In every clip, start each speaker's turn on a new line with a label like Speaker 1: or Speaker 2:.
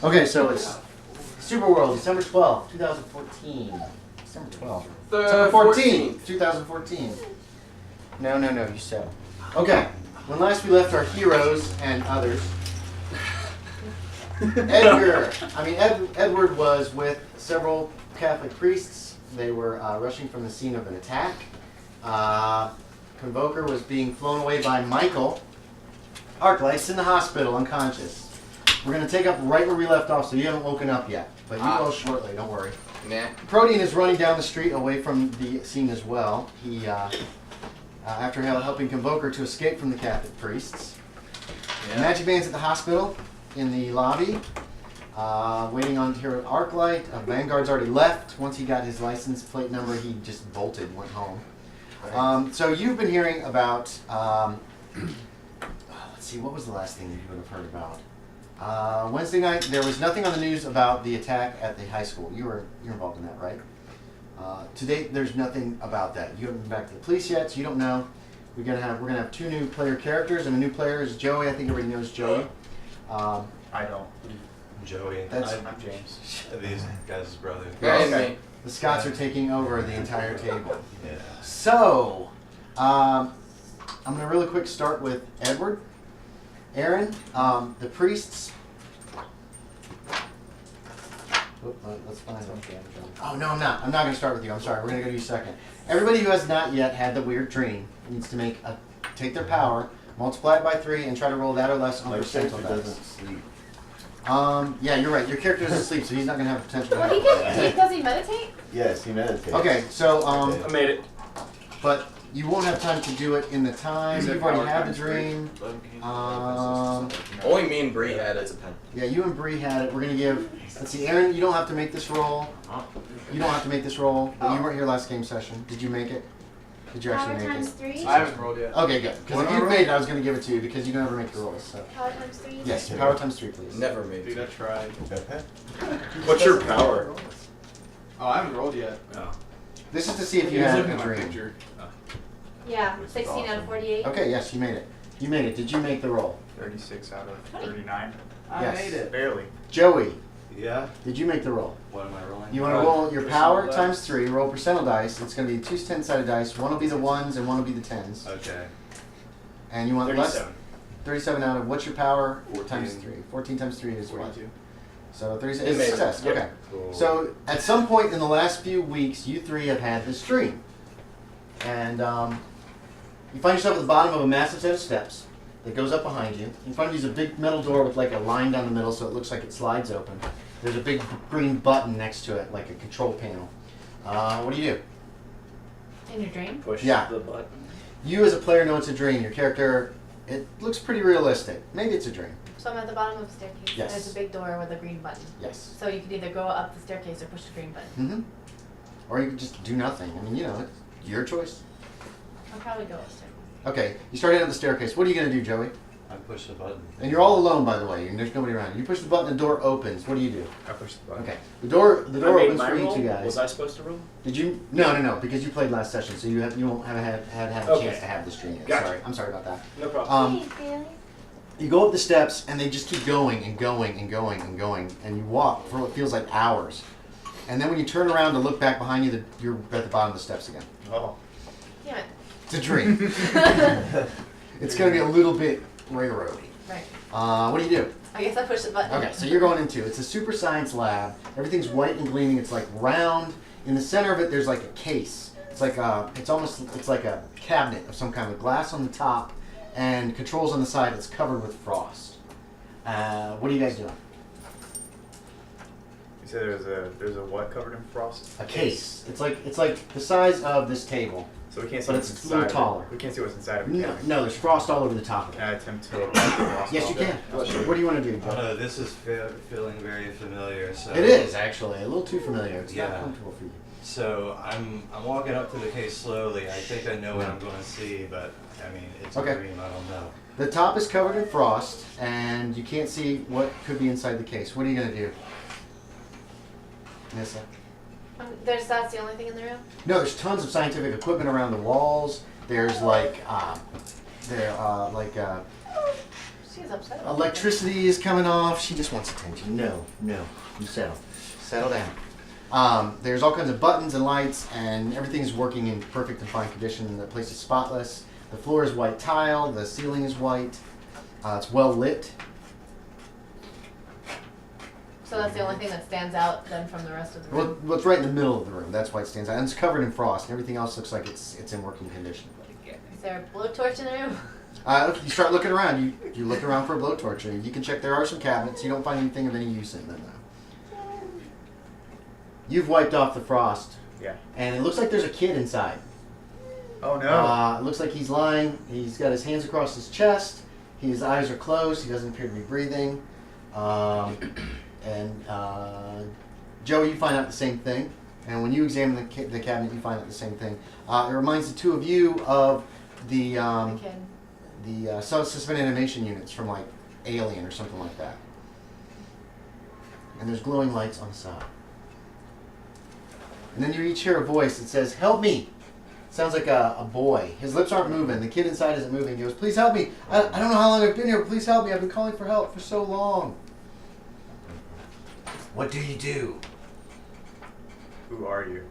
Speaker 1: Okay, so it's Superworld, December 12th, 2014. December 12th. December 14th, 2014. No, you said. Okay, when last we left our heroes and others, Edward was with several Catholic priests. They were rushing from the scene of an attack. Convoker was being flown away by Michael. Arclight's in the hospital, unconscious. We're going to take up right where we left off, so you haven't woken up yet. But you will shortly, don't worry.
Speaker 2: Nah.
Speaker 1: Protean is running down the street away from the scene as well. He, after helping Convoker to escape from the Catholic priests. Yeah. Magic Man's at the hospital in the lobby, waiting on to hear an Arclight. Vanguard's already left. Once he got his license plate number, he just bolted, went home. Right. So you've been hearing about, let's see, what was the last thing you would have heard about? Wednesday night, there was nothing on the news about the attack at the high school. You're involved in that, right? To date, there's nothing about that. You haven't been back to the police yet, so you don't know. We're gonna have 2 new player characters, and the new player is Joey. I think everybody knows Joey.
Speaker 3: I don't.
Speaker 4: Joey.
Speaker 3: I'm James.
Speaker 4: These guys' brother.
Speaker 1: Okay. The Scots are taking over the entire table. Yeah. So, I'm gonna really quick start with Edward. Aaron, the priests. Let's find them. Oh, no, I'm not. I'm not going to start with you. I'm sorry. We're going to go to you second. Everybody who has not yet had the weird dream needs to take their power, multiply it by 3, and try to roll that or less on percentile dice.
Speaker 5: Doesn't sleep.
Speaker 1: Yeah, you're right. Your character doesn't sleep, so he's not going to have potential.
Speaker 6: Well, does he meditate?
Speaker 5: Yes, he meditates.
Speaker 1: Okay, so
Speaker 3: I made it.
Speaker 1: but you won't have time to do it in the time. You've already had the dream.
Speaker 2: Only me and Bree had it.
Speaker 1: Yeah, you and Bree had it. We're gonna give. Let's see, Aaron. You don't have to make this roll. You don't have to make this roll. But you weren't here last game session. Did you make it? Did you actually
Speaker 6: Power
Speaker 1: make
Speaker 6: times
Speaker 1: it?
Speaker 6: 3?
Speaker 3: I haven't rolled yet.
Speaker 1: Okay, good. Because if you made it, I was gonna give it to you because you don't ever make the rolls. So.
Speaker 6: Power times 3?
Speaker 1: Yes, power times 3, please.
Speaker 2: Never made
Speaker 3: Dude,
Speaker 2: it.
Speaker 3: I tried.
Speaker 2: What's your power?
Speaker 3: Oh, I haven't rolled yet.
Speaker 2: No.
Speaker 1: This is to see if you
Speaker 3: He's
Speaker 1: had
Speaker 3: looking
Speaker 1: a
Speaker 3: at my
Speaker 1: dream.
Speaker 3: picture.
Speaker 6: Yeah, 16 out of 48.
Speaker 1: Okay, yes, you made it. You made it. Did you make the roll?
Speaker 3: 36 out of 39.
Speaker 1: Yes.
Speaker 3: I made it. Barely.
Speaker 1: Joey,
Speaker 4: Yeah.
Speaker 1: did you make the roll?
Speaker 4: What am I rolling?
Speaker 1: You want to roll your power
Speaker 3: Percentile
Speaker 1: times 3, roll percentile dice. It's going to be 2 10-sided dice. One will be the 1s and one will be the 10s.
Speaker 4: Okay.
Speaker 1: And you want
Speaker 3: 37.
Speaker 1: 37 out of what's your power
Speaker 4: 14.
Speaker 1: times 3? 14 times 3 is what?
Speaker 3: 42.
Speaker 1: So 37
Speaker 2: You
Speaker 1: is
Speaker 2: made it.
Speaker 1: success.
Speaker 2: Yep.
Speaker 1: Okay.
Speaker 4: Cool.
Speaker 1: So at some point in the last few weeks, you 3 have had this dream. And you find yourself at the bottom of a massive set of steps that goes up behind you. In front of you is a big metal door with like a line down the middle so it looks like it slides open. There's a big green button next to it, like a control panel. What do you do?
Speaker 6: In your dream?
Speaker 2: Push
Speaker 1: Yeah.
Speaker 2: the button.
Speaker 1: You as a player know it's a dream. Your character, it looks pretty realistic. Maybe it's a dream.
Speaker 6: So I'm at the bottom of the staircase.
Speaker 1: Yes.
Speaker 6: There's a big door with a green button.
Speaker 1: Yes.
Speaker 6: So you could either go up the staircase or push the green button.
Speaker 1: Mm-hmm. Or you could just do nothing. I mean, you know, it's your choice.
Speaker 6: I'll probably go upstairs.
Speaker 1: Okay, you start out the staircase. What are you going to do, Joey?
Speaker 4: I push the button.
Speaker 1: And you're all alone, by the way, and there's nobody around. You push the button, the door opens. What do you do?
Speaker 3: I pushed the button.
Speaker 1: Okay, the door
Speaker 2: I made
Speaker 1: opens
Speaker 2: my
Speaker 1: for you
Speaker 2: roll?
Speaker 1: two guys.
Speaker 2: Was I supposed to roll?
Speaker 1: Did you? No, because you played last session, so you won't have had a
Speaker 2: Okay.
Speaker 1: chance to have this dream yet.
Speaker 2: Gotcha.
Speaker 1: Sorry, I'm sorry about that.
Speaker 2: No problem.
Speaker 1: Um, you go up the steps, and they just keep going and going and going and going, and you walk for what feels like hours. And then when you turn around to look back behind you, you're at the bottom of the steps again.
Speaker 2: Oh.
Speaker 6: Damn it.
Speaker 1: It's a dream. It's going to be a little bit railroady.
Speaker 6: Right.
Speaker 1: What do you do?
Speaker 6: I guess I push the button.
Speaker 1: Okay, so you're going into, it's a super science lab. Everything's white and gleaming. It's like round. In the center of it, there's like a case. It's like it's like a cabinet of some kind with glass on the top and controls on the side that's covered with frost. What are you guys doing?
Speaker 3: You said there's a what covered in frost?
Speaker 1: A case. It's like the size of this table.
Speaker 3: So we can't see
Speaker 1: But
Speaker 3: what's
Speaker 1: it's a
Speaker 3: inside.
Speaker 1: little taller.
Speaker 3: We can't see what's inside of it.
Speaker 1: No,
Speaker 3: can we?
Speaker 1: no, there's frost all over the top of
Speaker 3: Can I
Speaker 1: it.
Speaker 3: attempt to wipe the frost
Speaker 1: Yes,
Speaker 3: off?
Speaker 1: you can. What do you want to do, Joe?
Speaker 4: This is feeling very familiar. So
Speaker 1: It is actually a little too familiar. It's not
Speaker 4: Yeah.
Speaker 1: comfortable for you.
Speaker 4: So I'm walking up to the case slowly. I think I know what I'm going to see, but I mean it's
Speaker 1: Okay.
Speaker 4: a dream. I don't know.
Speaker 1: The top is covered in frost, and you can't see what could be inside the case. What are you going to do, Nissa?
Speaker 6: That's the only thing in the room?
Speaker 1: No, there's tons of scientific equipment around the walls. There's like,
Speaker 6: She's upset.
Speaker 1: Electricity is coming off. She just wants attention. No. You settle. Settle down. There's all kinds of buttons and lights, and everything's working in perfect and fine condition. The place is spotless. The floor is white tile. The ceiling is white. It's well lit.
Speaker 6: So that's the only thing that stands out then from the rest of the room.
Speaker 1: Well, it's right in the middle of the room. That's why it stands out. And it's covered in frost. And everything else looks like it's in working condition.
Speaker 6: Is there a blowtorch in the room?
Speaker 1: Okay, you start looking around. You look around for a blowtorch. And you can check. There are some cabinets. You don't find anything of any use in them, though. You've wiped off the frost.
Speaker 3: Yeah.
Speaker 1: And it looks like there's a kid inside.
Speaker 3: Oh no.
Speaker 1: It looks like he's lying. He's got his hands across his chest. His eyes are closed. He doesn't appear to be breathing. Joey, you find out the same thing. And when you examine the cabinet, you find out the same thing. It reminds the two of you of the suspended animation units from like Alien or something like that. And there's glowing lights on the side. And then you each hear a voice that says, "Help me!" It sounds like a boy. His lips aren't moving. The kid inside isn't moving. He goes, "Please help me. I don't know how long I've been here, but please help me. I've been calling for help for so long." What do you do?
Speaker 3: Who are you?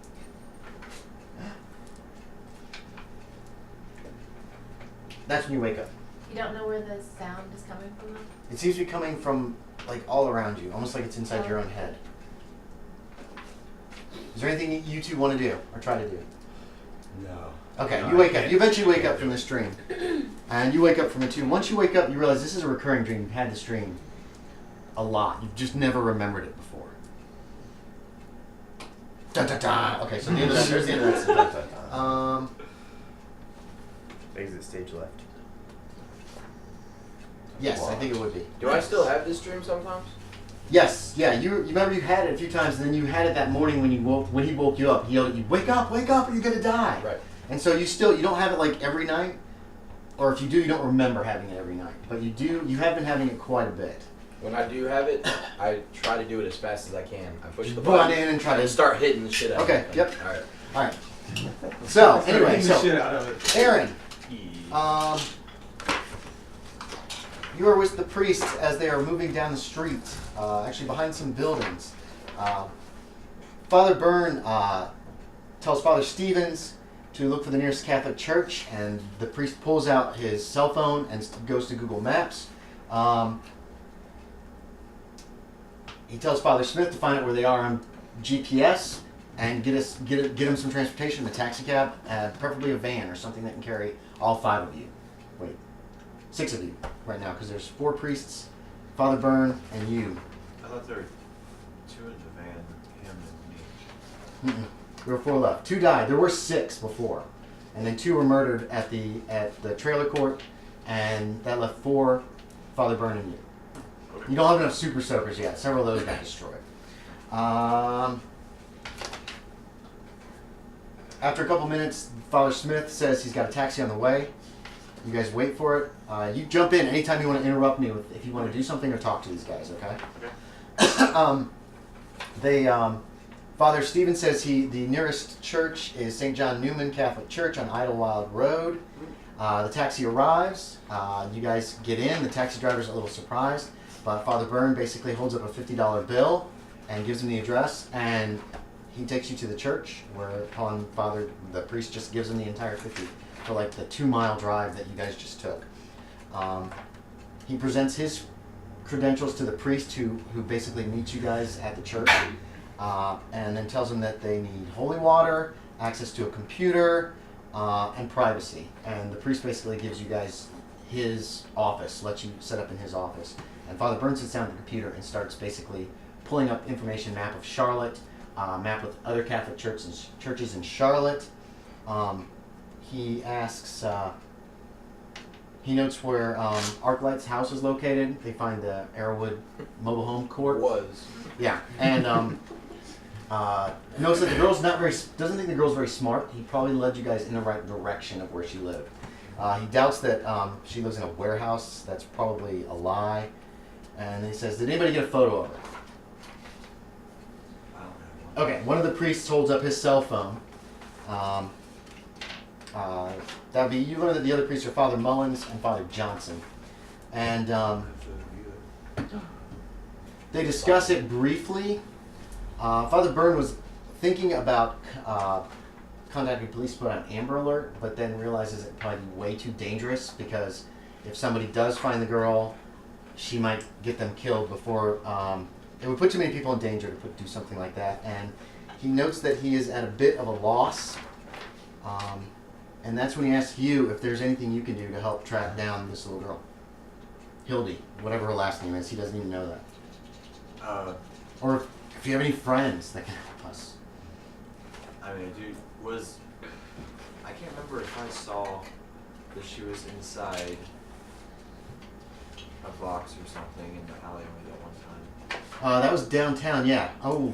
Speaker 1: That's when you wake up.
Speaker 6: You don't know where the sound is coming from though?
Speaker 1: It seems to be coming from like all around you, almost like it's inside your own head. Is there anything you two want to do or try to do?
Speaker 4: No.
Speaker 1: Okay,
Speaker 4: No,
Speaker 1: you wake
Speaker 4: I
Speaker 1: up. You eventually
Speaker 4: can't
Speaker 1: wake up from this dream. And you wake up from it too. Once you wake up, you realize this is a recurring dream. You've had this dream a lot. You've just never remembered it before. Da da da. Okay, so the end of that, there's the end of that.
Speaker 3: Exit stage left.
Speaker 1: Yes, I think it would be.
Speaker 2: Do I still have this dream sometimes?
Speaker 1: Yes, yeah. You remember you had it a few times, and then you had it that morning when he woke you up. He yelled at you, "Wake up, or you're gonna die!"
Speaker 2: Right.
Speaker 1: And so you don't have it like every night, or if you do, you don't remember having it every night. But you do. You have been having it quite a bit.
Speaker 2: When I do have it, I try to do it as fast as I can. I push the
Speaker 1: Run
Speaker 2: button
Speaker 1: in and try to
Speaker 2: start hitting the shit out
Speaker 1: Okay,
Speaker 2: of it.
Speaker 1: yep.
Speaker 2: Alright.
Speaker 1: All right. So anyway,
Speaker 4: Beating the
Speaker 1: so
Speaker 4: shit out of it.
Speaker 1: Aaron, you are with the priests as they are moving down the street, actually behind some buildings. Father Byrne tells Father Stevens to look for the nearest Catholic church, and the priest pulls out his cell phone and goes to Google Maps. He tells Father Smith to find out where they are on GPS and get him some transportation, a taxi cab, preferably a van or something that can carry all 5 of you. Wait, 6 of you right now, because there's 4 priests, Father Byrne, and you.
Speaker 4: I thought there were 2 in the van, him and me.
Speaker 1: There were 4 left. 2 died. There were 6 before, and then 2 were murdered at the trailer court, and that left 4, Father Byrne and you. You don't have enough super soakers yet. Several of those got destroyed. After a couple minutes, Father Smith says he's got a taxi on the way. You guys wait for it. You jump in anytime you want to interrupt me if you want to do something or talk to these guys, okay? Father Stephen says the nearest church is St. John Newman Catholic Church on Idlewild Road. The taxi arrives. You guys get in. The taxi driver's a little surprised, but Father Byrne basically holds up a $50 bill and gives him the address, and he takes you to the church, whereupon the priest just gives him the entire 50 for like the 2-mile drive that you guys just took. He presents his credentials to the priest who basically meets you guys at the church, and then tells him that they need holy water, access to a computer, and privacy. And the priest basically gives you guys his office, lets you set up in his office. And Father Byrne sits down at the computer and starts basically pulling up information, map of Charlotte, map with other Catholic churches in Charlotte. He asks, he notes where Arclight's house is located. They find the Arrowwood mobile home court. Yeah, and notice that the girl's doesn't think the girl's very smart. He probably led you guys in the right direction of where she lived. He doubts that she lives in a warehouse. That's probably a lie. And he says, did anybody get a photo of her?
Speaker 4: I don't have one.
Speaker 1: Okay, one of the priests holds up his cell phone. That would be, you learn that the other priests are Father Mullins and Father Johnson. And they discuss it briefly. Father Boone was thinking about contacting police to put on Amber Alert, but then realizes it probably be way too dangerous because if somebody does find the girl, she might get them killed before. It would put too many people in danger to do something like that. And he notes that he is at a bit of a loss. And that's when he asks you if there's anything you can do to help track down this little girl. Hildy, whatever her last name is. He doesn't even know that. Or if you have any friends that can help us.
Speaker 5: I mean, dude, I can't remember if I saw that she was inside a box or something in the alleyway that one time.
Speaker 1: That was downtown, yeah. Oh,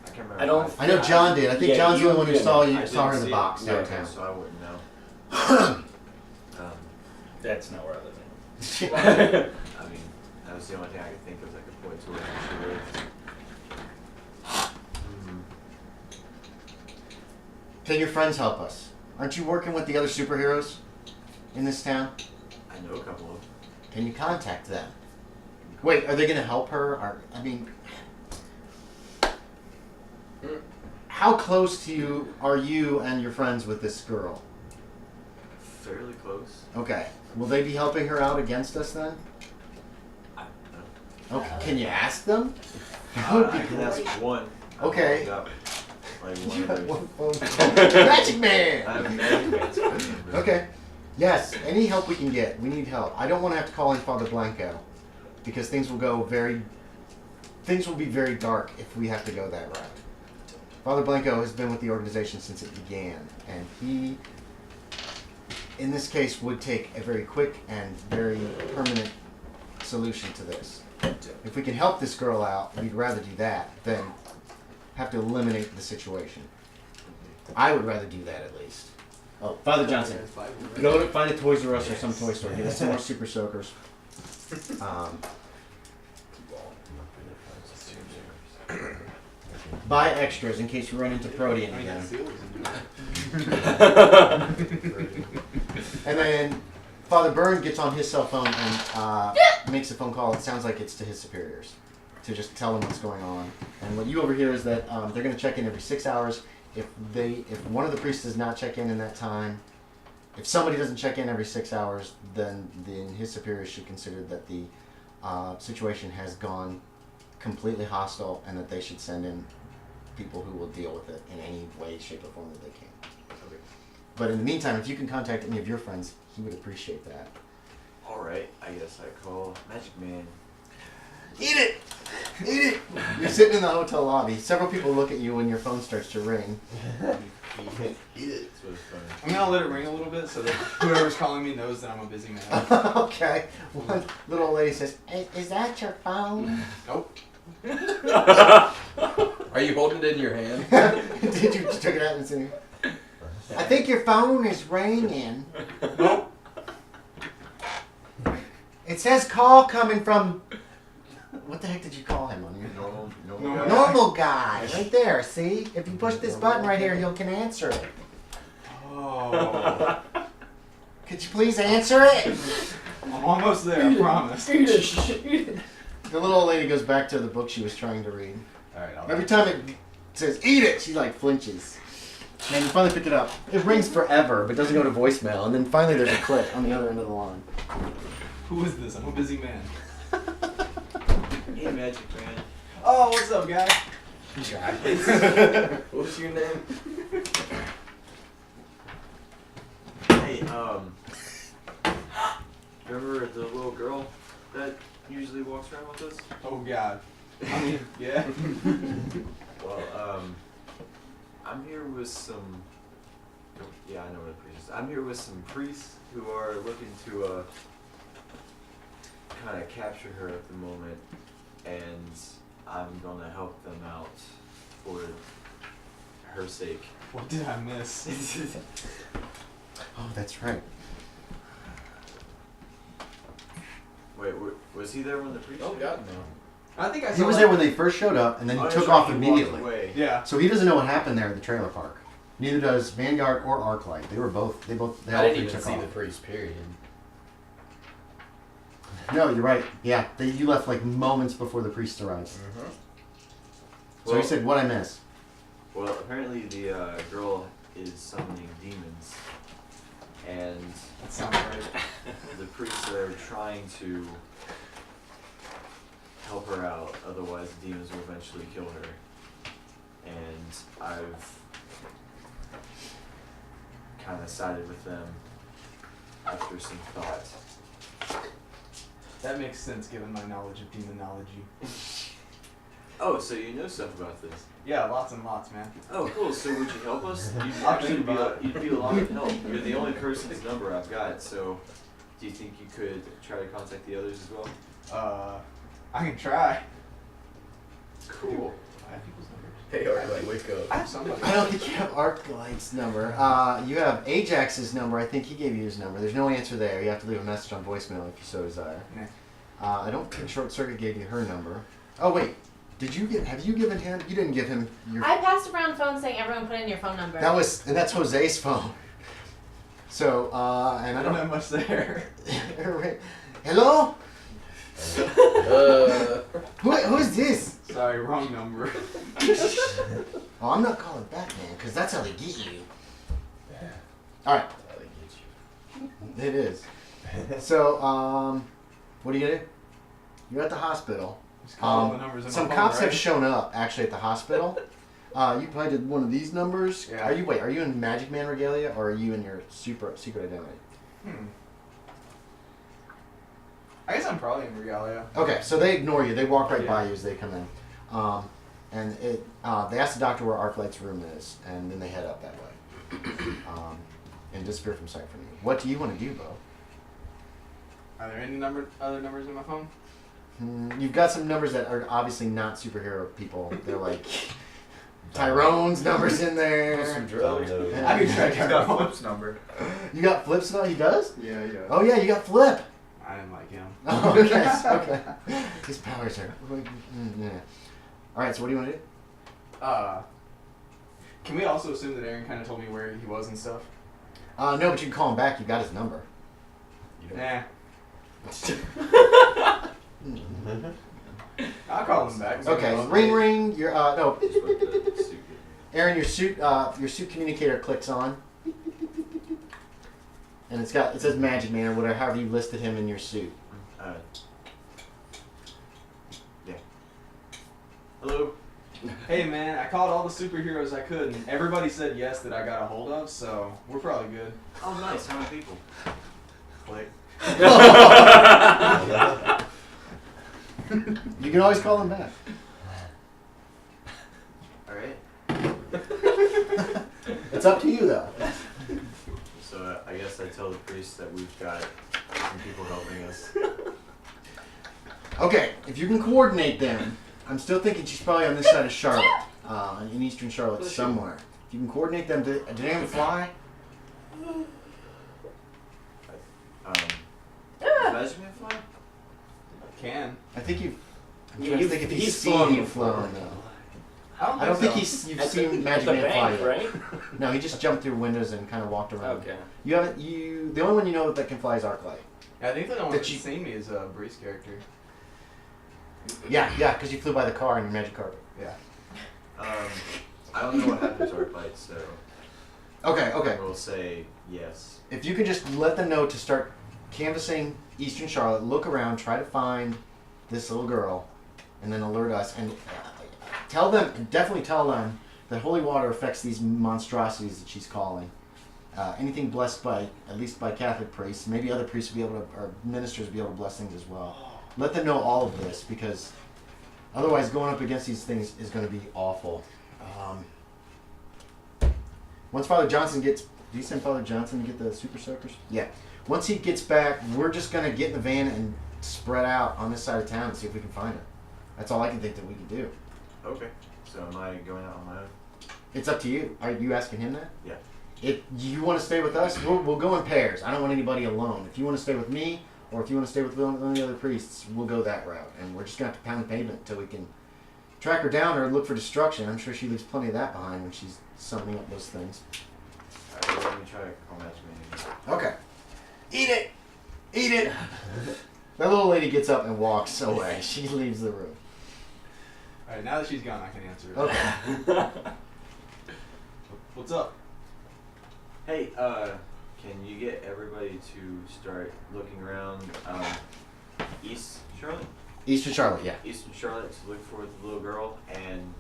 Speaker 5: I can't remember.
Speaker 2: I
Speaker 1: I know John did. I think
Speaker 2: Yeah,
Speaker 1: John's the only one who
Speaker 2: didn't.
Speaker 1: saw
Speaker 5: I
Speaker 1: saw her in
Speaker 5: didn't
Speaker 1: the
Speaker 5: see
Speaker 1: box
Speaker 5: it.
Speaker 1: downtown.
Speaker 5: So I wouldn't know.
Speaker 3: That's not where I live.
Speaker 5: I mean, that was the only thing I could think of that could point to where she lived.
Speaker 1: Can your friends help us? Aren't you working with the other superheroes in this town?
Speaker 5: I know a couple of them.
Speaker 1: Can you contact them? Wait, are they going to help her? I mean, how close to you are you and your friends with this girl?
Speaker 5: Fairly close.
Speaker 1: Okay. Will they be helping her out against us then?
Speaker 5: I don't know.
Speaker 1: Okay. Can you ask them? That would be
Speaker 5: I can
Speaker 1: great.
Speaker 5: ask one.
Speaker 1: Okay.
Speaker 5: I've got, like
Speaker 1: You
Speaker 5: one
Speaker 1: got
Speaker 5: of
Speaker 1: one
Speaker 5: those.
Speaker 1: phone call. Magic Man!
Speaker 5: I have Magic Man's phone number.
Speaker 1: Okay. Yes, any help we can get. We need help. I don't want to have to call in Father Blanco because things will be very dark if we have to go that route. Father Blanco has been with the organization since it began, and he, in this case, would take a very quick and very permanent solution to this. If we can help this girl out, we'd rather do that than have to eliminate the situation. I would rather do that at least. Oh, Father Johnson, go to find a Toys R Us or some toy store. Get us some more Super Soakers. Buy extras in case you run into Protean again. And then Father Boone gets on his cell phone and makes a phone call. It sounds like it's to his superiors to just tell them what's going on. And what you overhear is that they're going to check in every 6 hours. If one of the priests does not check in that time, if somebody doesn't check in every 6 hours, then his superiors should consider that the situation has gone completely hostile and that they should send in people who will deal with it in any way, shape, or form that they can. But in the meantime, if you can contact any of your friends, he would appreciate that.
Speaker 5: Alright, I guess I call Magic Man.
Speaker 1: Eat it! Eat it! You're sitting in the hotel lobby. Several people look at you when your phone starts to ring.
Speaker 5: Eat it. So it's funny.
Speaker 7: I'm gonna let it ring a little bit so that whoever's calling me knows that I'm a busy man.
Speaker 1: Okay. One little old lady says, is that your phone?
Speaker 7: Nope.
Speaker 2: Are you holding it in your hand?
Speaker 1: Did you just took it out and said, I think your phone is ringing.
Speaker 7: Nope.
Speaker 1: It says call coming from... What the heck did you call him on your...
Speaker 5: Normal.
Speaker 1: Normal guy. Right there, see? If you push this button right here, you can answer it.
Speaker 7: Oh.
Speaker 1: Could you please answer it?
Speaker 7: I'm almost there, I promise.
Speaker 1: The little old lady goes back to the book she was trying to read.
Speaker 2: Alright,
Speaker 1: Every time it says, eat it, she like flinches. And you finally pick it up. It rings forever, but doesn't go to voicemail. And then finally there's a click on the other end of the line.
Speaker 7: Who is this? I'm a busy man.
Speaker 5: Hey, Magic Man.
Speaker 7: Oh, what's up, guy?
Speaker 5: What's your name? Hey, remember the little girl that usually walks around with us?
Speaker 7: Oh, God. I mean, yeah.
Speaker 5: Well, I'm here with some... Yeah, I know what a priest is. I'm here with some priests who are looking to, kind of capture her at the moment, and I'm gonna help them out for her sake.
Speaker 7: What did I miss?
Speaker 1: Oh, that's right.
Speaker 5: Wait, was he there when the priest
Speaker 2: Oh
Speaker 5: showed
Speaker 2: God,
Speaker 5: up?
Speaker 2: no.
Speaker 7: I think I saw
Speaker 1: He was
Speaker 7: that.
Speaker 1: there when they first showed up, and then he
Speaker 5: Oh,
Speaker 1: took
Speaker 5: that's
Speaker 1: off
Speaker 5: right, he walked
Speaker 1: immediately.
Speaker 5: away.
Speaker 7: Yeah.
Speaker 1: So he doesn't know what happened there at the trailer park. Neither does Vanguard or Arclight. They all
Speaker 2: I didn't
Speaker 1: three
Speaker 2: even
Speaker 1: took
Speaker 2: see
Speaker 1: off.
Speaker 2: the priest, period.
Speaker 1: No, you're right. Yeah, you left like moments before the priest arrives.
Speaker 2: Mm-hmm.
Speaker 1: So you said what I missed?
Speaker 5: Well, apparently the girl is summoning demons, and
Speaker 7: That sounds right.
Speaker 5: the priests are trying to help her out, otherwise the demons will eventually kill her. And I've kind of sided with them after some thought.
Speaker 7: That makes sense given my knowledge of demonology.
Speaker 5: Oh, so you know stuff about this?
Speaker 7: Yeah, lots and lots, man.
Speaker 5: Oh, cool. So would you help us? You'd
Speaker 7: I'll
Speaker 5: actually
Speaker 7: think
Speaker 5: be
Speaker 7: about it.
Speaker 5: you'd be a lot of help. You're the only person's number I've got. So, do you think you could try to contact the others as well?
Speaker 7: I can try.
Speaker 5: Cool.
Speaker 7: I have people's numbers.
Speaker 3: Hey, Arclight, wake up.
Speaker 7: I have somebody.
Speaker 1: I don't think you have Arclight's number. You have Ajax's number. I think he gave you his number. There's no answer there. You have to leave a message on voicemail if you so desire.
Speaker 7: Yeah.
Speaker 1: I don't think Short Circuit gave you her number. Oh wait, have you given him? You didn't give him your.
Speaker 6: I passed around phones saying everyone put in your phone number.
Speaker 1: That's Jose's phone. So and
Speaker 7: I don't have much there.
Speaker 1: Hello?
Speaker 3: Uh,
Speaker 1: Who's this?
Speaker 7: Sorry, wrong number.
Speaker 1: Oh, I'm not calling back, man, because that's how they get you. All right, it is. So, what are you gonna do? You're at the hospital.
Speaker 7: Just call all the numbers in
Speaker 1: Some
Speaker 7: my phone,
Speaker 1: cops
Speaker 7: right?
Speaker 1: have shown up actually at the hospital. You probably did one of these numbers.
Speaker 7: Yeah.
Speaker 1: Are you in Magic Man regalia or are you in your secret identity?
Speaker 7: I guess I'm probably in regalia.
Speaker 1: Okay, so they ignore you. They walk right by
Speaker 7: Yeah.
Speaker 1: you as they come in, and they ask the doctor where Arclight's room is, and then they head up that way, and disappear from sight from you. What do you want to do, Bo?
Speaker 7: Are there any other numbers in my phone?
Speaker 1: You've got some numbers that are obviously not superhero people. They're like Tyrone's numbers in there.
Speaker 3: some drugs.
Speaker 7: I can try
Speaker 3: He's got Flip's number.
Speaker 1: You got Flip's now? He does?
Speaker 7: Yeah.
Speaker 1: Oh yeah, you got Flip.
Speaker 7: I didn't like him.
Speaker 1: Oh, okay. His powers are. Yeah. All right. So what do you want to do?
Speaker 7: Can we also assume that Aaron kind of told me where he was and stuff?
Speaker 1: No, but you can call him back. You got his number.
Speaker 7: Nah. I'll call him back.
Speaker 1: Okay. Ring ring. Your no.
Speaker 5: Just what the suit did.
Speaker 1: Aaron, your suit communicator clicks on, and it says Magic Man or whatever, however you listed him in your suit.
Speaker 5: Yeah. Hello.
Speaker 7: Hey man, I called all the superheroes I could, and everybody said yes that I got a hold of, so we're probably good.
Speaker 5: Oh, nice. How many people?
Speaker 7: Click.
Speaker 1: You can always call him back.
Speaker 5: All right.
Speaker 1: It's up to you though.
Speaker 5: So I guess I tell the priest that we've got some people helping us.
Speaker 1: Okay, if you can coordinate them, I'm still thinking she's probably on this side of Charlotte, in eastern Charlotte somewhere. If you can coordinate them, did anyone fly?
Speaker 5: Magic Man fly?
Speaker 7: Can.
Speaker 1: I think you've. I'm
Speaker 3: Yeah,
Speaker 1: trying to think if he's
Speaker 3: he's
Speaker 1: seen
Speaker 3: flown
Speaker 1: you
Speaker 3: before.
Speaker 1: flown though.
Speaker 7: I
Speaker 1: I don't think
Speaker 7: so.
Speaker 1: you've
Speaker 3: At
Speaker 1: seen
Speaker 3: the-
Speaker 1: Magic
Speaker 3: at
Speaker 1: Man
Speaker 3: the
Speaker 1: fly
Speaker 3: bank,
Speaker 1: yet.
Speaker 3: right?
Speaker 1: No, he just jumped through windows and kind of walked around.
Speaker 3: Okay.
Speaker 1: You haven't. The only one you know that can fly is Arclight.
Speaker 7: Yeah, I think the only one
Speaker 1: That
Speaker 7: that's
Speaker 1: you-
Speaker 7: seen me is Bree's character.
Speaker 1: Yeah, because you flew by the car in your magic carpet.
Speaker 7: Yeah.
Speaker 5: I don't know what happened to Arclight, so
Speaker 1: Okay.
Speaker 5: we'll say yes.
Speaker 1: If you could just let them know to start canvassing eastern Charlotte, look around, try to find this little girl, and then alert us. And definitely tell them that holy water affects these monstrosities that she's calling. Anything blessed by, at least by Catholic priests, maybe other priests will be able to, or ministers will be able to bless things as well. Let them know all of this, because otherwise going up against these things is going to be awful. Once Father Johnson gets, do you send Father Johnson to get the super soakers? Yeah. Once he gets back, we're just going to get in the van and spread out on this side of town and see if we can find her. That's all I can think that we can do.
Speaker 5: Okay. So am I going out on my own?
Speaker 1: It's up to you. Are you asking him that?
Speaker 5: Yeah.
Speaker 1: If you want to stay with us, we'll go in pairs. I don't want anybody alone. If you want to stay with me, or if you want to stay with one of the other priests, we'll go that route. And we're just going to have to pound the pavement until we can track her down or look for destruction. I'm sure she leaves plenty of that behind when she's summoning up those things.
Speaker 5: Alright, well, let me try to call Magic Man again.
Speaker 1: Okay. Eat it! Eat it! That little lady gets up and walks away. She leaves the room.
Speaker 7: Alright, now that she's gone, I can answer it.
Speaker 1: Okay.
Speaker 7: What's up?
Speaker 5: Hey, can you get everybody to start looking around East Charlotte?
Speaker 1: Eastern Charlotte, yeah.
Speaker 5: Eastern Charlotte to look for the little girl and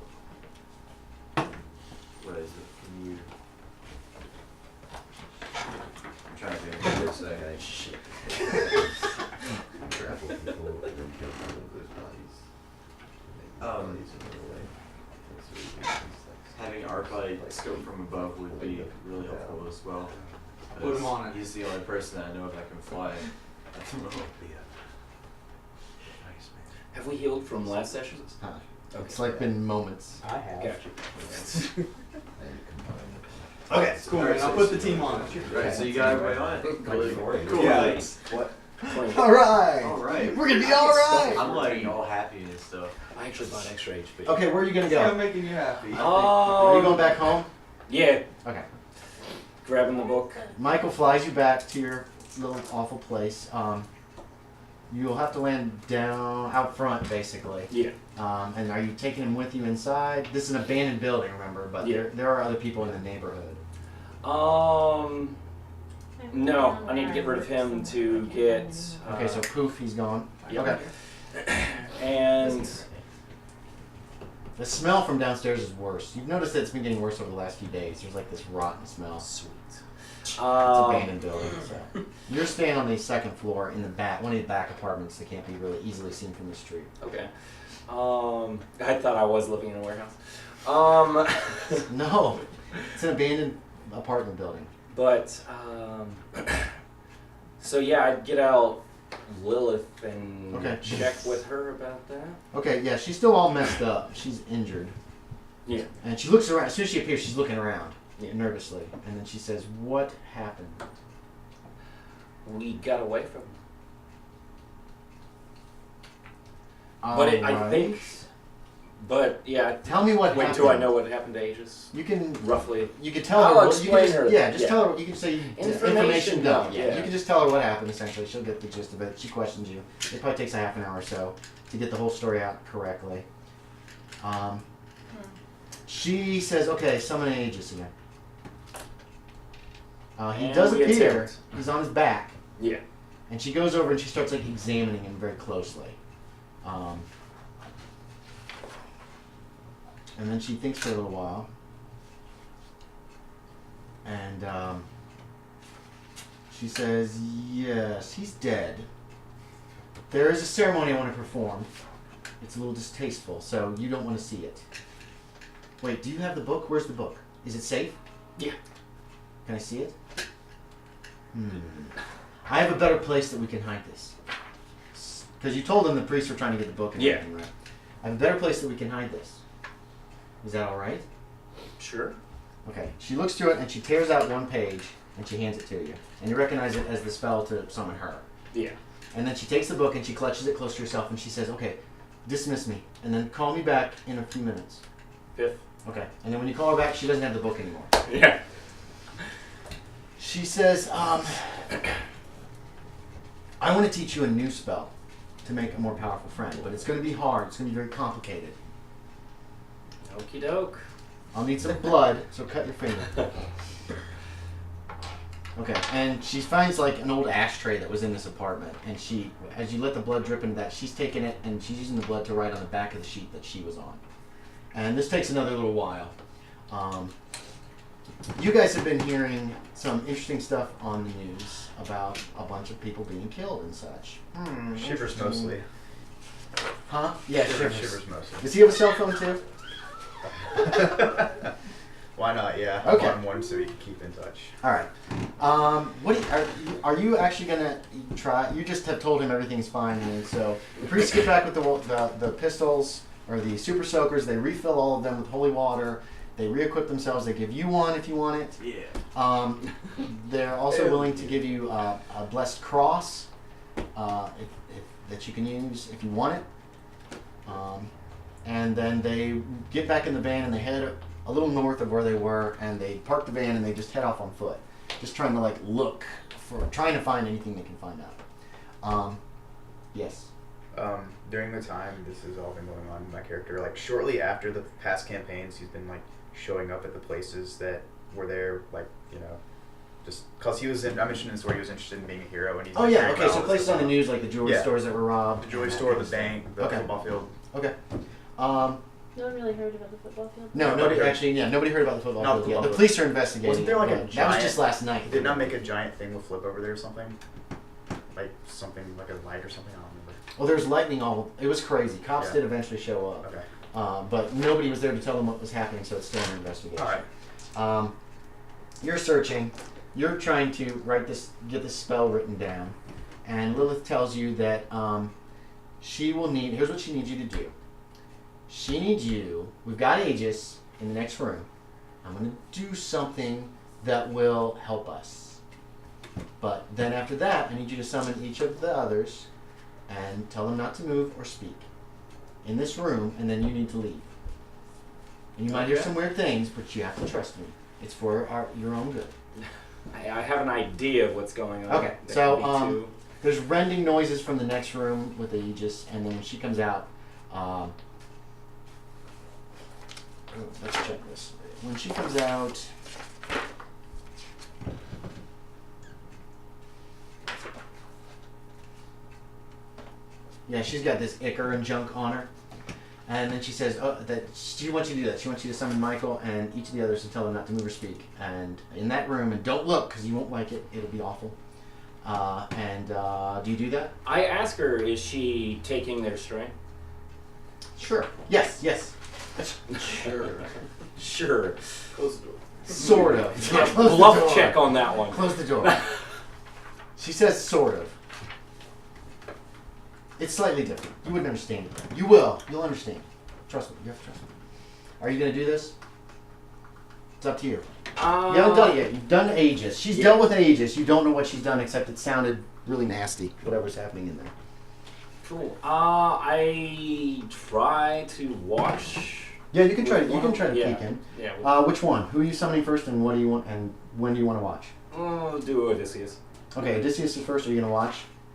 Speaker 5: what is it? Can you? I'm trying to think of this second. Shit. Having Arclight scope from above would be really helpful as well.
Speaker 7: Put him on it.
Speaker 5: He's the only person that I know of that can fly at the moment.
Speaker 8: Have we healed from last session?
Speaker 1: It's like been moments.
Speaker 2: I have.
Speaker 8: Gotcha.
Speaker 1: Okay.
Speaker 7: Cool, man. I'll put the team on it.
Speaker 5: Right, so you got everybody on it. Cool.
Speaker 7: Yeah.
Speaker 5: Thanks.
Speaker 2: What?
Speaker 1: All right.
Speaker 5: All right.
Speaker 1: We're gonna be all right.
Speaker 5: I'm like all happy and stuff.
Speaker 8: I actually bought extra HP.
Speaker 1: Okay, where are you gonna
Speaker 7: I'm
Speaker 1: go?
Speaker 7: making you happy.
Speaker 1: Are you going back home?
Speaker 8: Yeah,
Speaker 1: Okay.
Speaker 8: grabbing the book.
Speaker 1: Michael flies you back to your little awful place. You'll have to land down out front, basically.
Speaker 8: Yeah.
Speaker 1: And are you taking him with you inside? This is an abandoned building, remember, but
Speaker 8: Yeah.
Speaker 1: there are other people in the neighborhood.
Speaker 8: No, I need to get rid of him to get.
Speaker 1: Okay, so poof, he's gone.
Speaker 8: Yep.
Speaker 1: Okay.
Speaker 8: And
Speaker 1: The smell from downstairs is worse. You've noticed that it's been getting worse over the last few days. There's like this rotten smell.
Speaker 8: sweet.
Speaker 1: It's abandoned building. So. You're staying on the second floor in the back, one of the back apartments that can't be really easily seen from the street.
Speaker 8: Okay. I thought I was living in a warehouse.
Speaker 1: No, it's an abandoned apartment building.
Speaker 8: But so yeah, I'd get out Lilith and
Speaker 1: Okay.
Speaker 8: check with her about that.
Speaker 1: Okay, yeah, she's still all messed up. She's injured.
Speaker 8: Yeah.
Speaker 1: And she looks around. As soon as she appears, she's looking around
Speaker 8: Yeah.
Speaker 1: nervously. And then she says, "What happened?"
Speaker 8: We got away from them. But I
Speaker 1: Alright.
Speaker 8: think. But yeah.
Speaker 1: Tell me what
Speaker 8: Wait
Speaker 1: happened.
Speaker 8: till I know what happened to Aegis.
Speaker 1: You can
Speaker 8: Roughly.
Speaker 1: You can tell
Speaker 8: I'll
Speaker 1: her.
Speaker 8: explain
Speaker 1: you can just,
Speaker 8: her.
Speaker 1: Yeah, just
Speaker 8: Yeah.
Speaker 1: tell her. You can say
Speaker 8: Information
Speaker 1: dump.
Speaker 8: dump,
Speaker 1: Yeah.
Speaker 8: yeah.
Speaker 1: You can just tell her what happened. Essentially, she'll get the gist of it. She questions you. It probably takes a half an hour or so to get the whole story out correctly. She says, "Okay, summon Aegis again." He
Speaker 8: And
Speaker 1: does
Speaker 8: we
Speaker 1: appear.
Speaker 8: attempt.
Speaker 1: He's on his back,
Speaker 8: Yeah.
Speaker 1: and she goes over and she starts like examining him very closely. And then she thinks for a little while. And she says, "Yes, he's dead. There is a ceremony I want to perform. It's a little distasteful, so you don't want to see it." Wait, do you have the book? Where's the book? Is it safe?
Speaker 8: Yeah.
Speaker 1: Can I see it? I have a better place that we can hide this. Because you told them the priests were trying to get the book and
Speaker 8: Yeah.
Speaker 1: everything, right? I have a better place that we can hide this. Is that all right?
Speaker 8: Sure.
Speaker 1: Okay. She looks through it and she tears out one page and she hands it to you. And you recognize it as the spell to summon her.
Speaker 8: Yeah.
Speaker 1: And then she takes the book and she clutches it close to herself and she says, "Okay, dismiss me. And then call me back in a few minutes."
Speaker 8: Fifth.
Speaker 1: Okay. And then when you call her back, she doesn't have the book anymore.
Speaker 8: Yeah.
Speaker 1: She says, "I want to teach you a new spell to make a more powerful friend, but it's going to be hard. It's going to be very complicated.
Speaker 8: Okie doke.
Speaker 1: I'll need some blood, so cut your finger." Okay, and she finds like an old ashtray that was in this apartment, and she, as you let the blood drip into that, she's taking it and she's using the blood to write on the back of the sheet that she was on. And this takes another little while. You guys have been hearing some interesting stuff on the news about a bunch of people being killed and such.
Speaker 3: Shivers
Speaker 1: interesting.
Speaker 3: mostly.
Speaker 1: Huh? Yeah,
Speaker 3: Shivers
Speaker 1: Shivers.
Speaker 3: mostly.
Speaker 1: Does he have a cell phone too?
Speaker 3: Why not? Yeah.
Speaker 1: Okay.
Speaker 3: I want one so we can keep in touch.
Speaker 1: All right. What are you actually gonna try? You just have told him everything's fine, and so the priests get back with the pistols or the super soakers. They refill all of them with holy water. They re-equip themselves. They give you one if you want it.
Speaker 5: Yeah.
Speaker 1: They're also willing to give you a blessed cross that you can use if you want it. And then they get back in the van and they head a little north of where they were, and they park the van and they just head off on foot, just trying to like trying to find anything they can find out. Yes.
Speaker 3: During the time this has all been going on, my character, like shortly after the past campaigns, he's been like showing up at the places that were there, like, you know, just because he was in. I mentioned in the story he was interested in being a hero, and he's.
Speaker 1: Oh
Speaker 3: like,
Speaker 1: yeah.
Speaker 3: hearing
Speaker 1: Okay.
Speaker 3: about
Speaker 1: So
Speaker 3: all
Speaker 1: places
Speaker 3: this
Speaker 1: on the
Speaker 3: stuff.
Speaker 1: news like the jewelry
Speaker 3: Yeah.
Speaker 1: stores that were robbed.
Speaker 3: The jewelry
Speaker 1: and that
Speaker 3: store,
Speaker 1: kind
Speaker 3: the
Speaker 1: of stuff.
Speaker 3: bank, the
Speaker 1: Okay.
Speaker 3: football field.
Speaker 1: Okay.
Speaker 6: No one really heard about the football field.
Speaker 1: No,
Speaker 3: Nobody
Speaker 1: nobody
Speaker 3: heard.
Speaker 1: actually. Yeah, nobody heard about the football
Speaker 3: Not
Speaker 1: field
Speaker 3: the
Speaker 1: yet.
Speaker 3: football
Speaker 1: The
Speaker 3: field.
Speaker 1: police are investigating.
Speaker 3: Wasn't there, like, a
Speaker 1: that was
Speaker 3: giant-
Speaker 1: just last night.
Speaker 3: Did not make a giant thing with flip over there or something? Like something like a light or something. I don't remember.
Speaker 1: Well, there was lightning all. It was crazy. Cops
Speaker 3: Yeah.
Speaker 1: did eventually show up,
Speaker 3: Okay.
Speaker 1: but nobody was there to tell them what was happening, so it's still an investigation.
Speaker 3: All right.
Speaker 1: You're searching. You're trying to get this spell written down, and Lilith tells you that she will need. Here's what she needs you to do. She needs you. We've got Aegis in the next room. I'm going to do something that will help us. But then after that, I need you to summon each of the others and tell them not to move or speak in this room, and then you need to leave. And you might hear
Speaker 8: Okay.
Speaker 1: some weird things, but you have to trust me. It's for your own good.
Speaker 8: I have an idea of what's going on.
Speaker 1: Okay,
Speaker 8: That
Speaker 1: so,
Speaker 8: can be too-
Speaker 1: There's rending noises from the next room with the Aegis, and then when she comes out, let's check this. When she comes out, yeah, she's got this ichor and junk on her, and then she says that she wants you to do that. She wants you to summon Michael and each of the others to tell them not to move or speak. And in that room, and don't look because you won't like it. It'll be awful. Do you do that?
Speaker 8: I ask her, is she taking their strength?
Speaker 1: Sure. Yes. Yes.
Speaker 8: Sure. Sure.
Speaker 5: Close the door.
Speaker 1: Sort of. Yeah, close the
Speaker 8: Bluff
Speaker 1: door.
Speaker 8: check on that one.
Speaker 1: Close the door. She says sort of. It's slightly different. You wouldn't understand it. You will. You'll understand. Trust me. You have to trust me. Are you going to do this? It's up to you. You haven't done it yet. You've done Aegis. She's
Speaker 8: Yeah.
Speaker 1: dealt with Aegis. You don't know what she's done except it sounded really nasty, whatever's happening in there.
Speaker 8: Cool. I try to watch.
Speaker 1: Yeah, you can try. You can try to
Speaker 8: Yeah.
Speaker 1: peek in.
Speaker 8: Yeah.
Speaker 1: Which one? Who are you summoning first, and what do you want? And when do you want to watch?
Speaker 8: We'll do Odysseus.
Speaker 1: Okay, Odysseus is first. Are you gonna watch?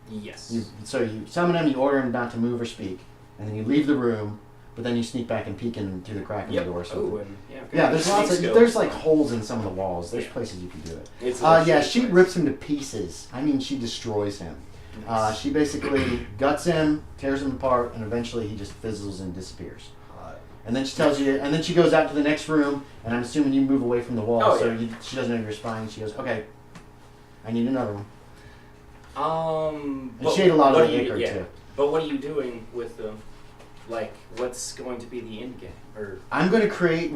Speaker 8: Yes.
Speaker 1: So you summon him. You order him not to move or speak, and then you leave the room. But then you sneak back and peek in through the crack in
Speaker 8: Yep.
Speaker 1: the door. So
Speaker 8: Oh, and yeah.
Speaker 1: yeah, there's lots of.
Speaker 8: Sneak
Speaker 1: There's like
Speaker 8: skills.
Speaker 1: holes in some of the walls. There's
Speaker 8: Yeah.
Speaker 1: places you can do it.
Speaker 8: It's
Speaker 1: Yeah, she rips him to pieces. I mean, she destroys him. She basically guts him, tears him apart, and eventually he just fizzles and disappears. And then she tells you, and then she goes out to the next room, and I'm assuming you move away from the wall,
Speaker 8: Oh,
Speaker 1: so
Speaker 8: yeah.
Speaker 1: she doesn't know you're spying. She goes, okay, I need another one. And
Speaker 8: But
Speaker 1: she ate a lot
Speaker 8: what
Speaker 1: of
Speaker 8: are
Speaker 1: the
Speaker 8: you-
Speaker 1: acre
Speaker 8: yeah.
Speaker 1: too.
Speaker 8: But what are you doing with them? Like, what's going to be the end game? Or
Speaker 1: We're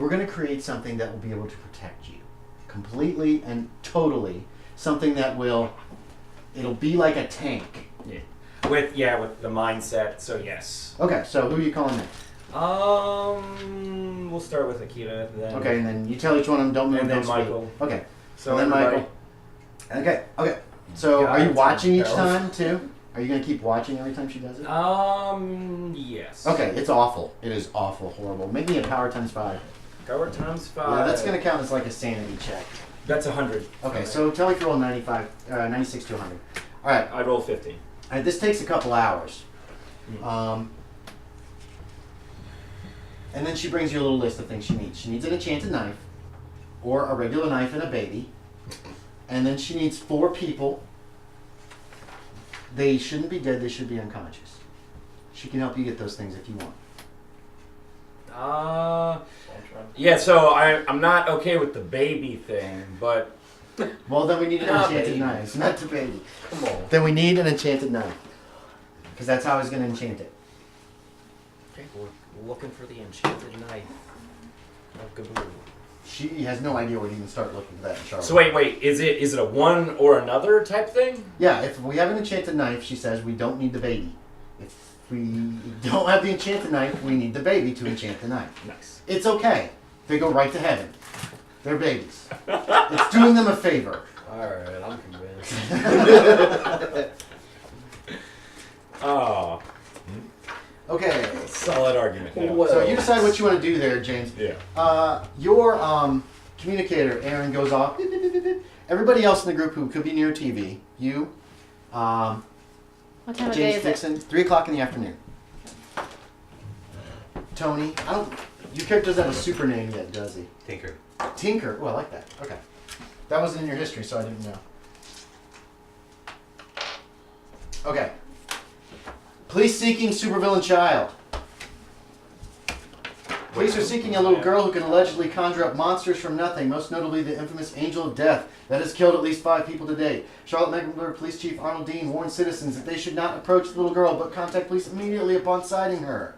Speaker 1: gonna create something that will be able to protect you. Completely and totally. Something that it'll be like a tank.
Speaker 8: with the mindset. So yes.
Speaker 1: Okay, so who are you calling next?
Speaker 8: We'll start with Akira. Then
Speaker 1: Okay, and then you tell each one of them, don't move,
Speaker 8: And then
Speaker 1: don't speak.
Speaker 8: Michael.
Speaker 1: Okay,
Speaker 8: So
Speaker 1: and then
Speaker 8: everybody-
Speaker 1: Michael. Okay. So
Speaker 8: God,
Speaker 1: are you watching each
Speaker 8: bells.
Speaker 1: time too? Are you gonna keep watching every time she does it?
Speaker 8: Yes.
Speaker 1: Okay, it's awful. It is awful, horrible. Make me a power times 5.
Speaker 8: Power times 5.
Speaker 1: Yeah, that's gonna count as like a sanity check.
Speaker 8: That's 100.
Speaker 1: Okay, so tell me if you roll 96 to 100. All right.
Speaker 8: I roll 50.
Speaker 1: This takes a couple hours. And then she brings you a little list of things she needs. She needs an enchanted knife, or a regular knife and a baby. And then she needs 4 people. They shouldn't be dead, they should be unconscious. She can help you get those things if you want.
Speaker 8: Yeah, so I'm not okay with the baby thing, but
Speaker 1: Well, then we need an
Speaker 8: Not
Speaker 1: enchanted
Speaker 8: baby.
Speaker 1: knife. Not the baby.
Speaker 8: come on.
Speaker 1: Then we need an enchanted knife. Because that's how I was going to enchant it.
Speaker 2: Okay, we're looking for the enchanted knife of Gaboo.
Speaker 1: She has no idea where to even start looking for that in Charlotte.
Speaker 8: So wait, is it a one or another type thing?
Speaker 1: Yeah, if we have an enchanted knife, she says we don't need the baby. If we don't have the enchanted knife, we need the baby to enchant the knife.
Speaker 8: Nice.
Speaker 1: It's okay. They go right to heaven. They're babies. It's doing them a favor.
Speaker 2: Alright, I'm convinced.
Speaker 8: Oh,
Speaker 1: Okay.
Speaker 8: solid argument. Yeah.
Speaker 2: What
Speaker 1: So you
Speaker 2: else?
Speaker 1: decide what you want to do there, James.
Speaker 8: Yeah.
Speaker 1: Your communicator, Aaron, goes off. Beep, beep, beep, beep, beep. Everybody else in the group who could be near TV, you,
Speaker 6: What time of day
Speaker 1: James
Speaker 6: is
Speaker 1: Dixon, 3 o'clock in the afternoon. Tony, your character doesn't have a super name yet, does he?
Speaker 4: Tinker.
Speaker 1: Tinker. Oh, I like that. Okay. That wasn't in your history, so I didn't know. Okay. Police seeking supervillain child. Police are seeking a little girl who can allegedly conjure up monsters from nothing, most notably the infamous Angel of Death that has killed at least 5 people to date. Charlotte Mecklenburg Police Chief Arnold Dean warned citizens that they should not approach the little girl, but contact police immediately upon sighting her.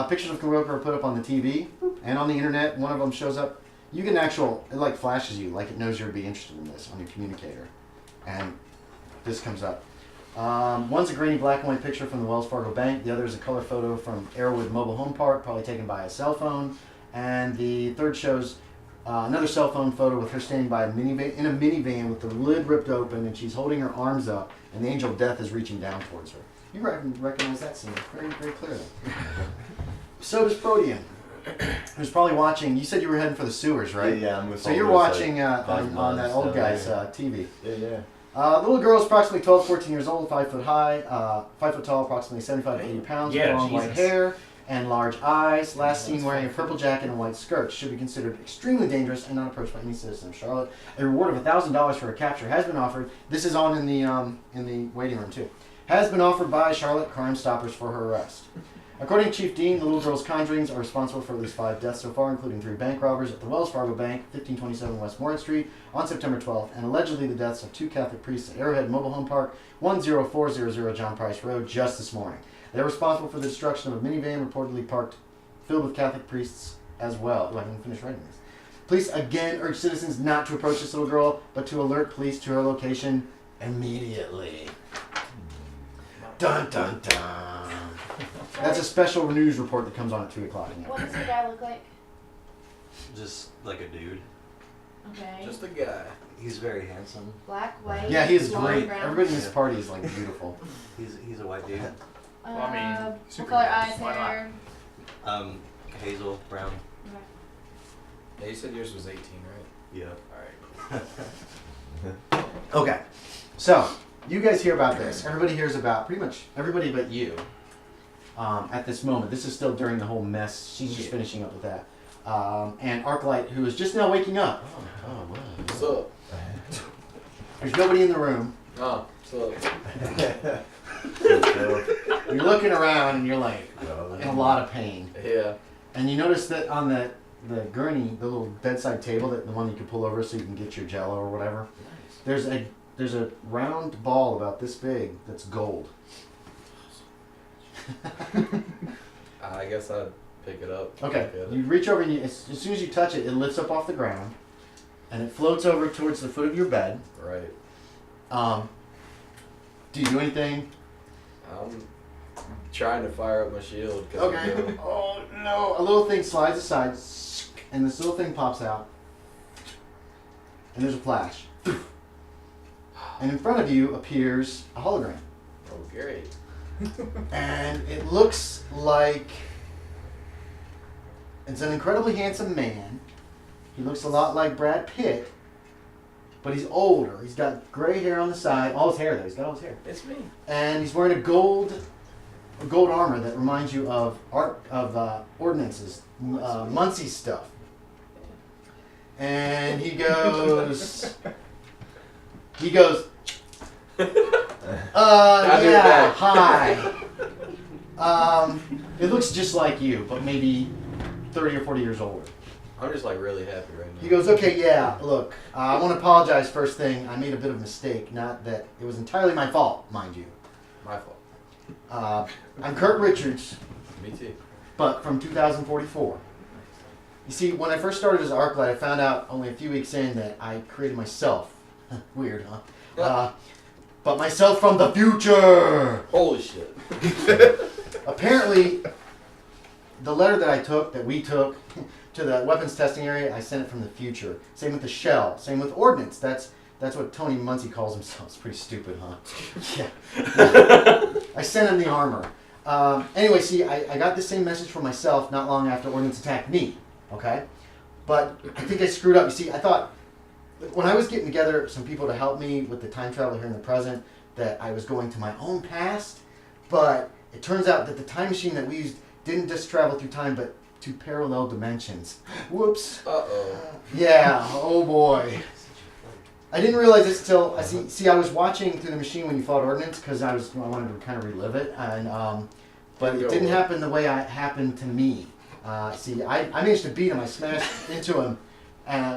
Speaker 1: Pictures of Convoker are put up on the TV and on the internet. One of them shows up. You get an actual, it like flashes you, like it knows you'd be interested in this on your communicator. And this comes up. One's a grainy black and white picture from the Wells Fargo Bank. The other is a color photo from Arrowwood Mobile Home Park, probably taken by a cell phone. And the third shows another cell phone photo with her standing by in a minivan with the lid ripped open, and she's holding her arms up, and the Angel of Death is reaching down towards her. You recognize that scene very, very clearly. So does Protean, who's probably watching. You said you were heading for the sewers, right?
Speaker 9: Yeah, I'm with
Speaker 1: So
Speaker 9: all
Speaker 1: you're
Speaker 9: those,
Speaker 1: watching
Speaker 9: like,
Speaker 1: on that old guy's TV.
Speaker 9: Yeah.
Speaker 1: The little girl is approximately 12, 14 years old, 5 foot high, 5 foot tall, approximately 75 to 80 pounds,
Speaker 8: Yeah,
Speaker 1: with long white
Speaker 8: Jesus.
Speaker 1: hair and large eyes. Last seen wearing a purple jacket and white skirt. Should be considered extremely dangerous and not approached by any citizen of Charlotte. A reward of $1,000 for her capture has been offered. This is on in the waiting room too. Has been offered by Charlotte Crime Stoppers for her arrest. According to Chief Dean, the little girl's conjurings are responsible for at least 5 deaths so far, including 3 bank robberies at the Wells Fargo Bank, 1527 West Morgan Street, on September 12th, and allegedly the deaths of 2 Catholic priests at Arrowhead Mobile Home Park, 10400 John Price Road, just this morning. They're responsible for the destruction of a minivan reportedly parked filled with Catholic priests as well. Oh, I haven't finished writing this. Police again urge citizens not to approach this little girl, but to alert police to her location immediately. Dun dun dun. That's a special news report that comes on at 2 o'clock in the
Speaker 6: What
Speaker 1: afternoon.
Speaker 6: does your guy look like?
Speaker 4: Just like a dude.
Speaker 6: Okay.
Speaker 7: Just a guy.
Speaker 4: He's very handsome.
Speaker 6: Black, white.
Speaker 1: Yeah, he is
Speaker 6: blonde,
Speaker 1: great.
Speaker 6: brown.
Speaker 1: Everybody in this party is like beautiful.
Speaker 4: He's a white dude.
Speaker 8: Well, I mean,
Speaker 6: What
Speaker 8: super
Speaker 6: color
Speaker 8: nice.
Speaker 6: eyes,
Speaker 8: Why not?
Speaker 6: hair?
Speaker 4: Hazel, brown.
Speaker 6: Okay.
Speaker 7: Yeah, you said yours was 18, right?
Speaker 4: Yeah.
Speaker 7: Alright.
Speaker 1: Okay, so you guys hear about this. Everybody hears about, pretty much everybody but you at this moment. This is still during the whole mess. She's just finishing up with that. And Arclight, who is just now waking up. Oh, wow.
Speaker 7: What's up?
Speaker 1: There's nobody in the room.
Speaker 7: Oh, what's up?
Speaker 1: You're looking around and you're like in a lot of pain.
Speaker 7: Yeah.
Speaker 1: And you notice that on the gurney, the little bedside table, the one you can pull over so you can get your Jello or whatever, there's a round ball about this big that's gold.
Speaker 7: I guess I'd pick it up.
Speaker 1: Okay,
Speaker 7: Look at it.
Speaker 1: you reach over and as soon as you touch it, it lifts up off the ground, and it floats over towards the foot of your bed.
Speaker 7: Right.
Speaker 1: Do you do anything?
Speaker 7: I'm trying to fire up my shield. 'Cause
Speaker 1: Okay.
Speaker 7: I'm doing-
Speaker 1: Oh no! A little thing slides aside, and this little thing pops out, and there's a flash. And in front of you appears a hologram.
Speaker 7: Oh, great.
Speaker 1: And it looks like it's an incredibly handsome man. He looks a lot like Brad Pitt, but he's older. He's got gray hair on the side. All his hair, though. He's got all his hair.
Speaker 7: It's me.
Speaker 1: And he's wearing a gold armor that reminds you of ordnances, Muncie stuff. And he goes, yeah, hi. It looks just like you, but maybe 30 or 40 years older.
Speaker 7: I'm just like really happy right now.
Speaker 1: He goes, okay, yeah, look, I want to apologize first thing. I made a bit of a mistake. Not that it was entirely my fault, mind you.
Speaker 7: My fault.
Speaker 1: I'm Kurt Richards,
Speaker 7: Me too.
Speaker 1: but from 2044. You see, when I first started as Arclight, I found out only a few weeks in that I created myself. Weird, huh? But myself from the future!
Speaker 7: Holy shit.
Speaker 1: Apparently, the letter that we took to the weapons testing area, I sent it from the future. Same with the shell. Same with ordnance. That's what Tony Muncie calls himself. It's pretty stupid, huh? Yeah. I sent him the armor. Anyway, see, I got the same message from myself not long after ordnance attacked me. Okay? But I think I screwed up. You see, I thought, when I was getting together some people to help me with the time travel here in the present, that I was going to my own past But it turns out that the time machine that we used didn't just travel through time, but to parallel dimensions. Whoops.
Speaker 2: Uh-oh.
Speaker 1: Yeah. Oh boy. I didn't realize this till I was watching through the machine when you fought Ordnance because I wanted to kind of relive it, and but it didn't happen the way it happened to me. I managed to beat him. I smashed into him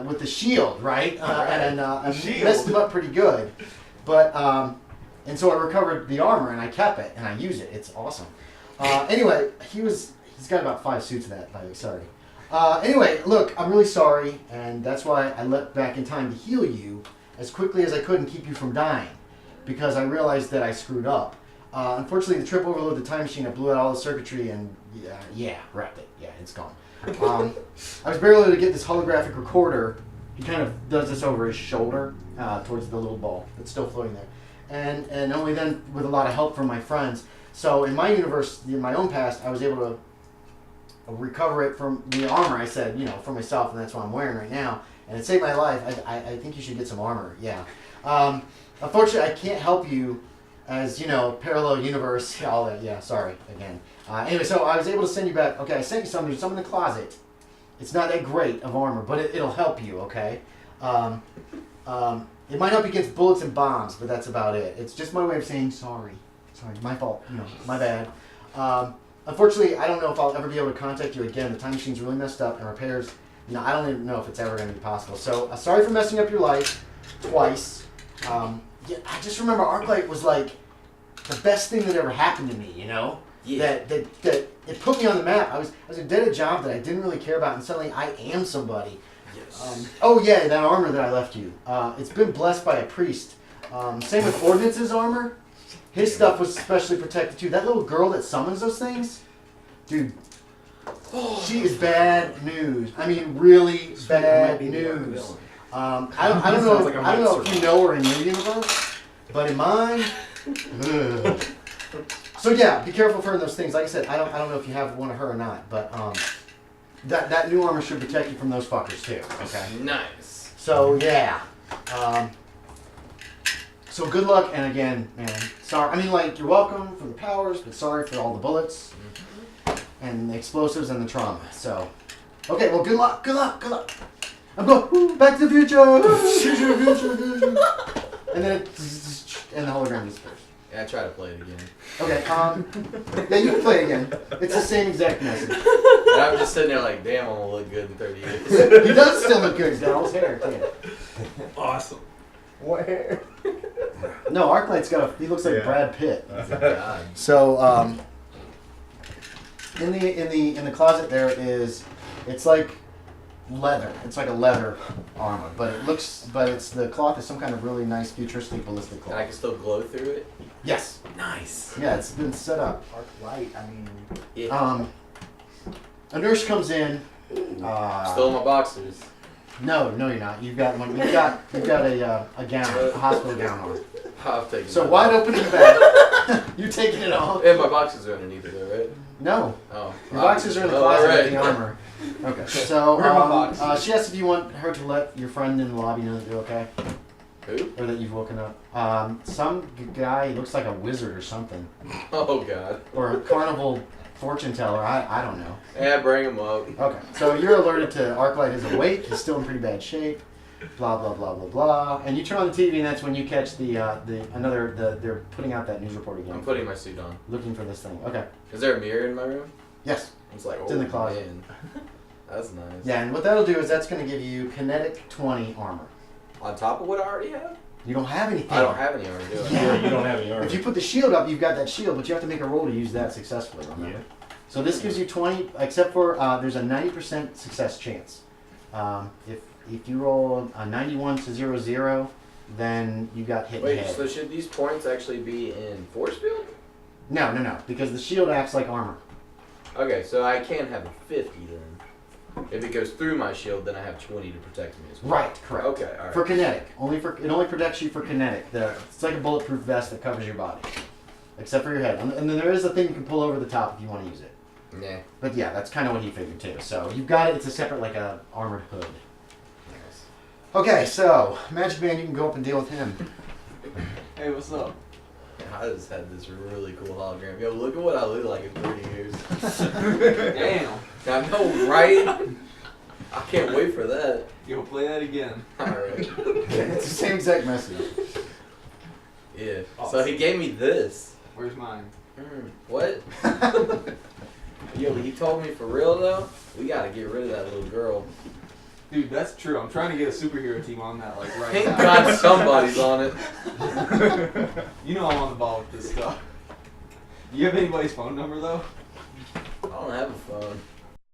Speaker 1: with the shield, right? And I messed him up pretty good. But and so I recovered the armor and I kept it and I use it. It's awesome. Anyway, he's got about 5 suits of that, by the way. Sorry. Anyway, look, I'm really sorry, and that's why I leapt back in time to heal you as quickly as I could and keep you from dying, because I realized that I screwed up. Unfortunately, the trip overloaded the time machine. I blew out all the circuitry and wrecked it. Yeah, it's gone. I was barely able to get this holographic recorder. He kind of does this over his shoulder towards the little ball that's still floating there. And only then with a lot of help from my friends. So in my universe, in my own past, I was able to recover it from the armor I said, for myself, and that's what I'm wearing right now. And it saved my life. I think you should get some armor, yeah. Unfortunately, I can't help you as, parallel universe, all that, yeah, sorry, again. Anyway, so I was able to send you back. Okay, I sent you some. There's some in the closet. It's not that great of armor, but it'll help you, okay? It might help you against bullets and bombs, but that's about it. It's just my way of saying sorry. Sorry, my fault, my bad. Unfortunately, I don't know if I'll ever be able to contact you again. The time machine's really messed up, and repairs, I don't even know if it's ever going to be possible. So, sorry for messing up your life twice. I just remember Arclight was like the best thing that ever happened to me, Yeah. That it put me on the map. I was did a job that I didn't really care about, and suddenly I am somebody.
Speaker 2: Yes.
Speaker 1: That armor that I left you. It's been blessed by a priest. Same with Ordnance's armor. His stuff was specially protected too. That little girl that summons those things, dude, she is bad news. I mean, really bad news. I don't know if you know her in your universe, but in mine, ugh. So yeah, be careful for those things. Like I said, I don't know if you have one of her or not, but that new armor should protect you from those fuckers too. Okay.
Speaker 2: Nice.
Speaker 1: So yeah. So good luck, and again, man, sorry. I mean, you're welcome for the powers, but sorry for all the bullets and the explosives and the trauma. So, okay, well, good luck. I'm going Back to the Future, future. And then and the hologram disappears.
Speaker 2: Yeah, I try to play it again.
Speaker 1: Okay, yeah, you can play it again. It's the same exact message.
Speaker 2: And I'm just sitting there like, damn, I'm gonna look good in 30 years.
Speaker 1: He does still look good. He's got all his hair, too.
Speaker 4: Awesome.
Speaker 1: What hair? No, Arclight's he looks like Brad Pitt.
Speaker 2: God.
Speaker 1: So, in the closet there it's like leather. It's like a leather armor, but it's the cloth is some kind of really nice futuristic ballistic cloth.
Speaker 2: And I can still glow through it?
Speaker 1: Yes.
Speaker 2: Nice.
Speaker 1: Yeah, it's been set up.
Speaker 3: Arclight, I mean...
Speaker 2: Yeah.
Speaker 1: A nurse comes in.
Speaker 2: Still in my boxers.
Speaker 1: No, you're not. You've got one. You've got a gown, a hospital gown on.
Speaker 2: I'll take it.
Speaker 1: So wide open in the back. You're taking it off.
Speaker 2: And my boxes are underneath it though, right?
Speaker 1: No.
Speaker 2: Oh.
Speaker 1: Your boxes are in the closet with the armor. Okay. So
Speaker 7: Where are my boxes?
Speaker 1: she asked if you want her to let your friend in the lobby know that you're okay.
Speaker 2: Who?
Speaker 1: Or that you've woken up. Some guy, he looks like a wizard or something.
Speaker 2: Oh god.
Speaker 1: Or a carnival fortune teller, I don't know.
Speaker 2: Yeah, bring him up.
Speaker 1: Okay, so you're alerted to Arclight is awake, he's still in pretty bad shape, blah, blah, blah, blah, blah. And you turn on the TV and that's when you catch they're putting out that news report again.
Speaker 2: I'm putting my suit on.
Speaker 1: Looking for this thing, okay.
Speaker 2: Is there a mirror in my room?
Speaker 1: Yes.
Speaker 2: It's like,
Speaker 1: It's in the closet.
Speaker 2: Man. That's nice.
Speaker 1: Yeah, and what that'll do is that's going to give you kinetic 20 armor.
Speaker 2: On top of what I already have?
Speaker 1: You don't have anything.
Speaker 2: I don't have any armor, do I?
Speaker 1: Yeah.
Speaker 4: You don't have any armor.
Speaker 1: If you put the shield up, you've got that shield, but you have to make a roll to use that successfully, remember?
Speaker 4: Yeah.
Speaker 1: So this gives you 20, except for there's a 90% success chance. If you roll a 91 to 0, then you got hit in the
Speaker 2: Wait,
Speaker 1: head.
Speaker 2: so should these points actually be in force field?
Speaker 1: No, because the shield acts like armor.
Speaker 2: Okay, so I can have a 50 then. If it goes through my shield, then I have 20 to protect me as well.
Speaker 1: Right, correct.
Speaker 2: Okay, alright.
Speaker 1: For kinetic, it only protects you for kinetic. It's like a bulletproof vest that covers your body, except for your head. And then there is a thing you can pull over the top if you want to use it.
Speaker 2: Nah.
Speaker 1: But yeah, that's kind of what he figured too. So you've got it. It's a separate, like a armored hood.
Speaker 2: Nice.
Speaker 1: Okay, so Magic Man, you can go up and deal with him.
Speaker 7: Hey, what's up?
Speaker 2: I just had this really cool hologram. Yo, look at what I look like in 30 years.
Speaker 7: Damn.
Speaker 2: I know, right? I can't wait for that.
Speaker 7: Yo, play that again.
Speaker 2: Alright.
Speaker 1: It's the same exact message.
Speaker 2: Yeah. So he gave me this.
Speaker 7: Where's mine?
Speaker 2: What? Yo, he told me for real though, we gotta get rid of that little girl.
Speaker 7: Dude, that's true. I'm trying to get a superhero team on that, like, right
Speaker 2: Thank
Speaker 7: now.
Speaker 2: God somebody's on it.
Speaker 7: You know I'm on the ball with this stuff. Do you have anybody's phone number, though?
Speaker 2: I don't have a phone.